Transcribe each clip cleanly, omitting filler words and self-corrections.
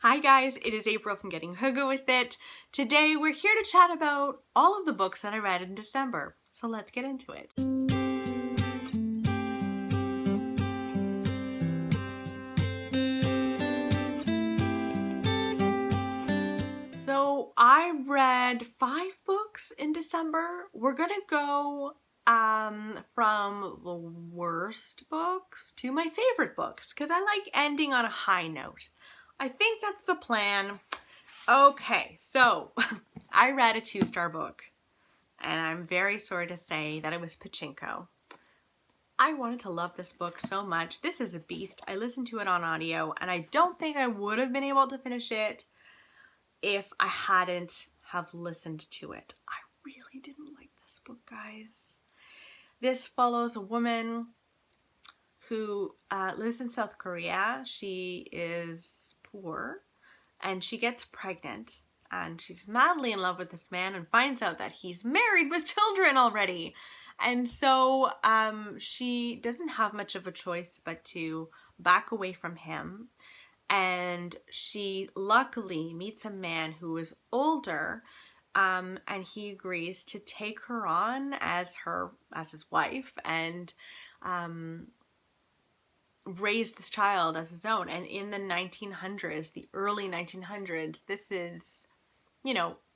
Hi guys, it is April from Getting Hygge with It. Today we're here to chat about all of the books that I read in December. So let's get into it. So I read 5 books in December. We're gonna go from the worst books to my favorite books because I like ending on a high note. I think that's the plan. Okay, so I read a 2-star book and I'm very sorry to say that it was Pachinko. I wanted to love this book so much. This is a beast. I listened to it on audio and I don't think I would have been able to finish it if I hadn't have listened to it. I really didn't like this book, guys. This follows a woman who lives in South Korea. She is poor and she gets pregnant and she's madly in love with this man and finds out that he's married with children already. And so she doesn't have much of a choice but to back away from him. And she luckily meets a man who is older, and he agrees to take her on as his wife and raise this child as his own. And in the 1900s, the early 1900s, this is,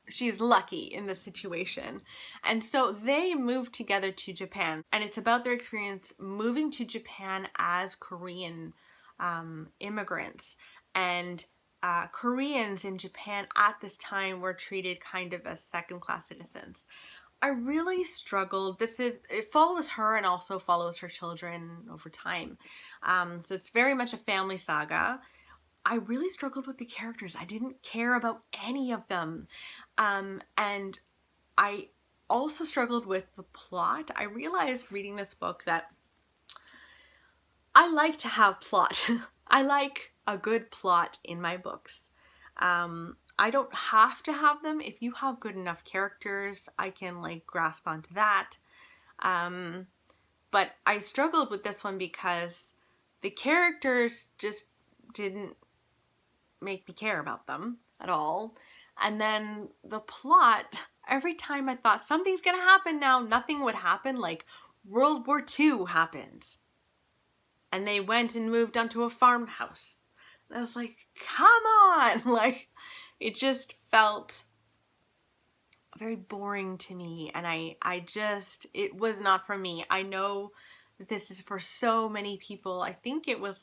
she's lucky in this situation. And so they moved together to Japan, and it's about their experience moving to Japan as Korean immigrants. And Koreans in Japan at this time were treated kind of as second-class citizens. I really struggled. It follows her and also follows her children over time. So it's very much a family saga. I really struggled with the characters. I didn't care about any of them. And I also struggled with the plot. I realized reading this book that I like to have plot. I like a good plot in my books. I don't have to have them. If you have good enough characters, I can grasp onto that. But I struggled with this one because the characters just didn't make me care about them at all. And then the plot, every time I thought something's gonna happen now, nothing would happen. Like World War II happened. And they went and moved onto a farmhouse. And I was like, come on! It just felt very boring to me. And it was not for me. I know this is for so many people. I think it was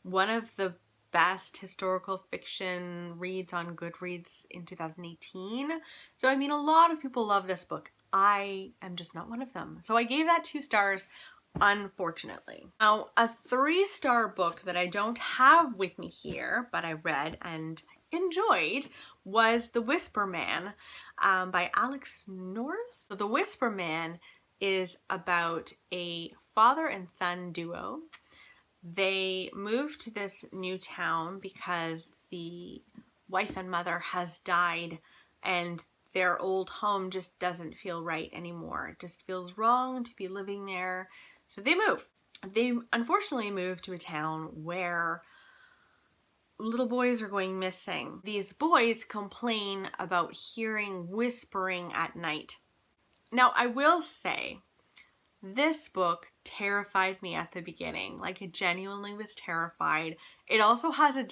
one of the best historical fiction reads on Goodreads in 2018. So, a lot of people love this book. I am just not one of them. So I gave that 2 stars. Unfortunately. Now, a 3-star book that I don't have with me here, but I read and enjoyed, was The Whisper Man by Alex North. So The Whisper Man is about a father and son duo. They move to this new town because the wife and mother has died and their old home just doesn't feel right anymore. It just feels wrong to be living there. So they move. They unfortunately move to a town where little boys are going missing. These boys complain about hearing whispering at night. Now, I will say, this book terrified me at the beginning. It genuinely was terrified. It also has a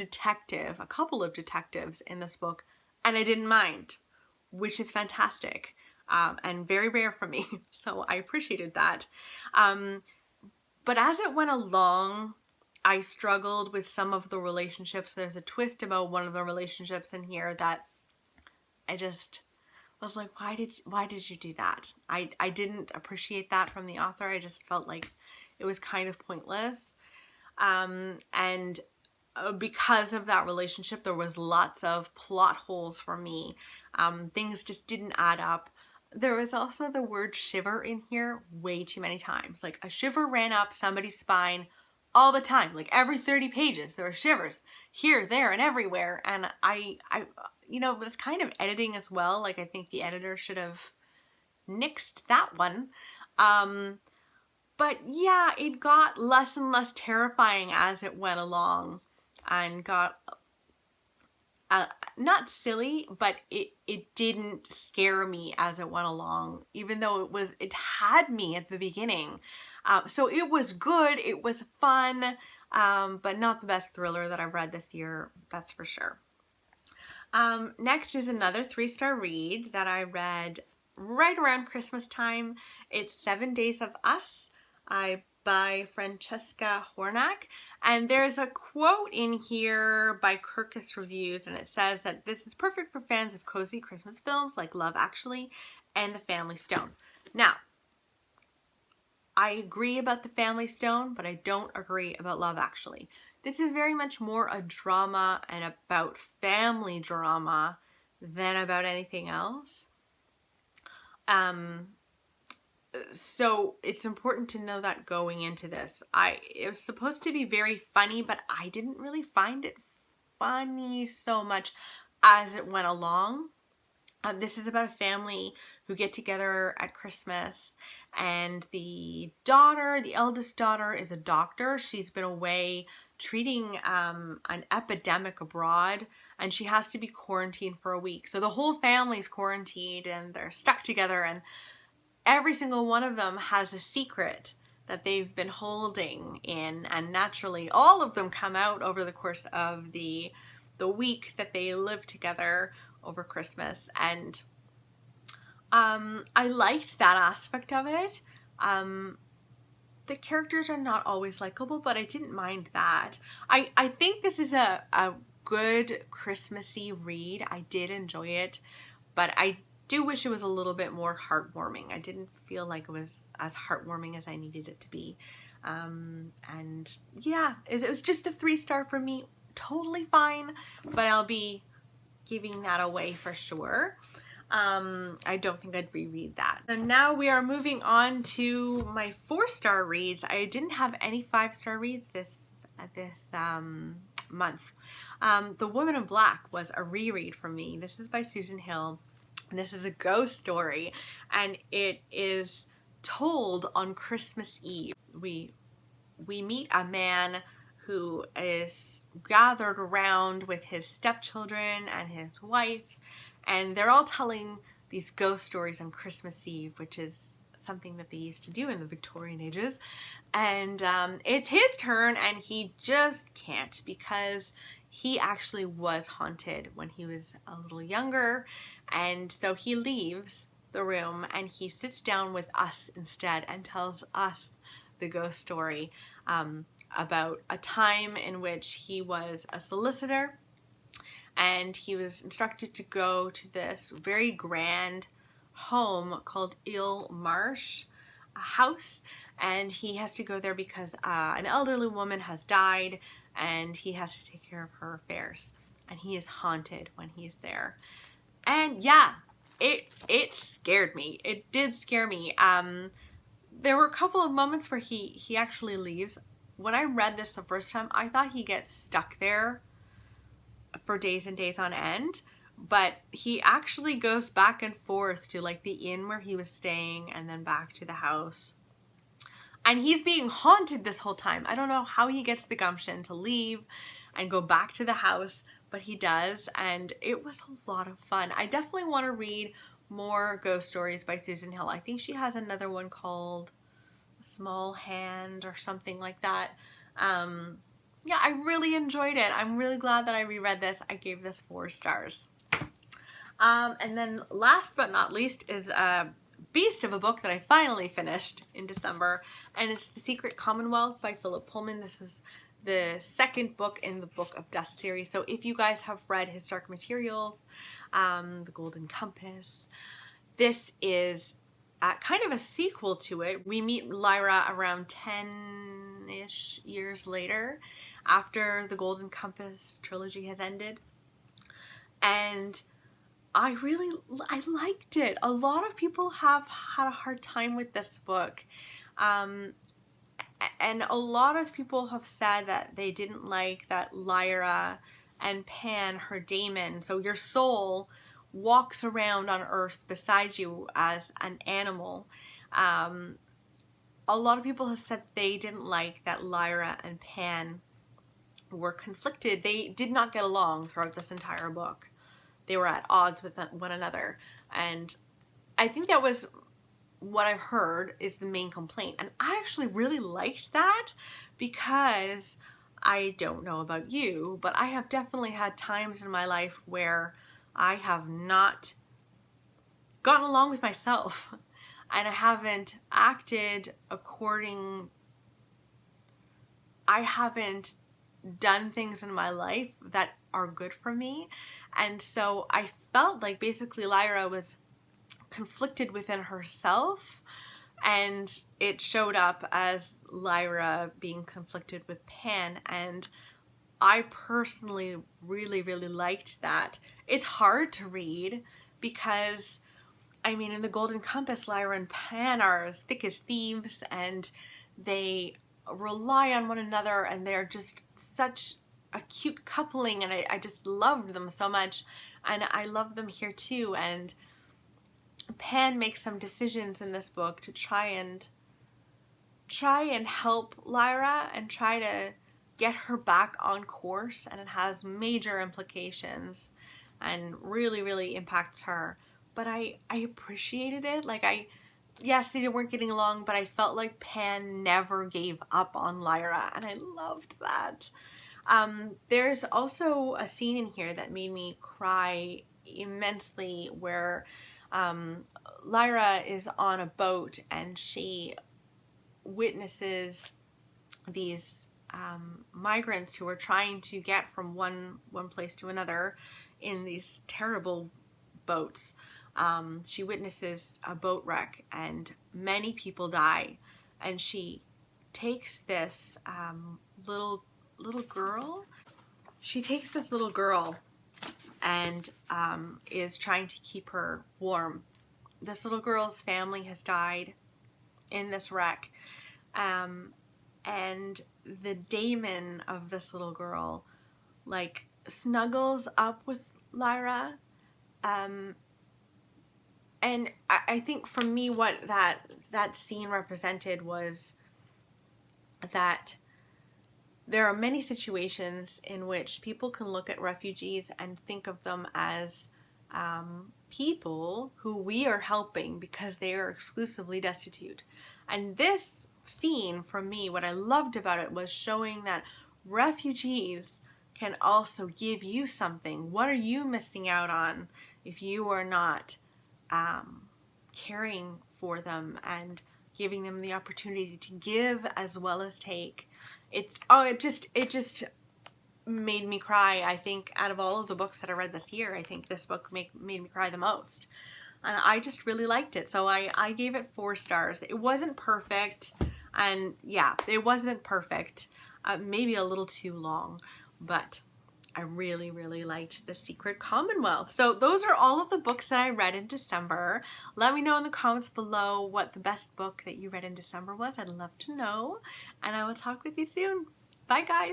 couple of detectives in this book, and I didn't mind, which is fantastic. And very rare for me, so I appreciated that. But as it went along, I struggled with some of the relationships. There's a twist about one of the relationships in here that I just was like, why did you do that? I didn't appreciate that from the author. I just felt like it was kind of pointless. And because of that relationship, there was lots of plot holes for me. Things just didn't add up. There was also the word shiver in here way too many times. A shiver ran up somebody's spine all the time. Every 30 pages, there were shivers here, there, and everywhere. And it's kind of editing as well. I think the editor should have nixed that one. But yeah, it got less and less terrifying as it went along and got not silly, but it didn't scare me as it went along, even though it had me at the beginning. So it was good, it was fun, but not the best thriller that I've read this year, that's for sure. Next is another 3-star read that I read right around Christmas time. It's 7 Days of Us by Francesca Hornack. And there's a quote in here by Kirkus Reviews, and it says that this is perfect for fans of cozy Christmas films like Love Actually and The Family Stone. Now, I agree about The Family Stone, but I don't agree about Love Actually. This is very much more a drama and about family drama than about anything else. So it's important to know that going into this. It was supposed to be very funny, but I didn't really find it funny so much as it went along. This is about a family who get together at Christmas, and the eldest daughter, is a doctor. She's been away treating an epidemic abroad, and she has to be quarantined for a week. So the whole family's quarantined, and they're stuck together, and every single one of them has a secret that they've been holding in, and naturally all of them come out over the course of the week that they live together over Christmas. And I liked that aspect of it. The characters are not always likable, but I didn't mind that. I think this is a good Christmassy read. I did enjoy it, but I do wish it was a little bit more heartwarming. I didn't feel like it was as heartwarming as I needed it to be. And yeah, it was just a 3-star for me. Totally fine, but I'll be giving that away for sure. I don't think I'd reread that. And now we are moving on to my 4-star reads. I didn't have any 5-star reads this month. The Woman in Black was a reread for me. This is by Susan Hill. This is a ghost story, and it is told on Christmas Eve. We meet a man who is gathered around with his stepchildren and his wife, and they're all telling these ghost stories on Christmas Eve, which is something that they used to do in the Victorian ages. And it's his turn, and he just can't, because he actually was haunted when he was a little younger. And so he leaves the room and he sits down with us instead and tells us the ghost story about a time in which he was a solicitor, and he was instructed to go to this very grand home called Ill Marsh House, and he has to go there because an elderly woman has died, and he has to take care of her affairs, and he is haunted when he's there. And yeah, it scared me. It did scare me. There were a couple of moments where he actually leaves. When I read this the first time, I thought he gets stuck there for days and days on end, but he actually goes back and forth to like the inn where he was staying and then back to the house. And he's being haunted this whole time. I don't know how he gets the gumption to leave and go back to the house, but he does, and it was a lot of fun. I definitely want to read more ghost stories by Susan Hill. I think she has another one called Small Hand or something like that. Yeah, I really enjoyed it. I'm really glad that I reread this. I gave this 4 stars. And then last but not least is a beast of a book that I finally finished in December, and it's The Secret Commonwealth by Philip Pullman. This is the second book in the Book of Dust series. So if you guys have read his Dark Materials, The Golden Compass, this is kind of a sequel to it. We meet Lyra around 10-ish years later, after the Golden Compass trilogy has ended. And I liked it. A lot of people have had a hard time with this book. And a lot of people have said that they didn't like that Lyra and Pan, her daemon, so your soul, walks around on Earth beside you as an animal. A lot of people have said they didn't like that Lyra and Pan were conflicted. They did not get along throughout this entire book. They were at odds with one another. And I think that was what I've heard is the main complaint. And I actually really liked that, because I don't know about you, but I have definitely had times in my life where I have not gotten along with myself and I haven't acted according, I haven't done things in my life that are good for me. And so I felt like basically Lyra was conflicted within herself, and it showed up as Lyra being conflicted with Pan. And I personally really, really liked that. It's hard to read because, I mean, in the Golden Compass, Lyra and Pan are as thick as thieves, and they rely on one another, and they're just such a cute coupling, and I just loved them so much, and I love them here too. And Pan makes some decisions in this book to try and help Lyra and try to get her back on course, and it has major implications and really, really impacts her. But I appreciated it. Like, yes, they weren't getting along, but I felt like Pan never gave up on Lyra, and I loved that. There's also a scene in here that made me cry immensely, where Lyra is on a boat and she witnesses these migrants who are trying to get from one place to another in these terrible boats. She witnesses a boat wreck and many people die, and she takes this little girl. She takes this little girl and is trying to keep her warm. This little girl's family has died in this wreck, and the daemon of this little girl like snuggles up with Lyra, and I think for me what that scene represented was that there are many situations in which people can look at refugees and think of them as people who we are helping because they are exclusively destitute. And this scene, for me, what I loved about it was showing that refugees can also give you something. What are you missing out on if you are not caring for them and giving them the opportunity to give as well as take? It just made me cry. I think out of all of the books that I read this year, I think this book made me cry the most. And I just really liked it. So I gave it 4 stars. It wasn't perfect. And yeah, it wasn't perfect. Maybe a little too long. But I really, really liked The Secret Commonwealth. So those are all of the books that I read in December. Let me know in the comments below what the best book that you read in December was. I'd love to know. And I will talk with you soon. Bye, guys.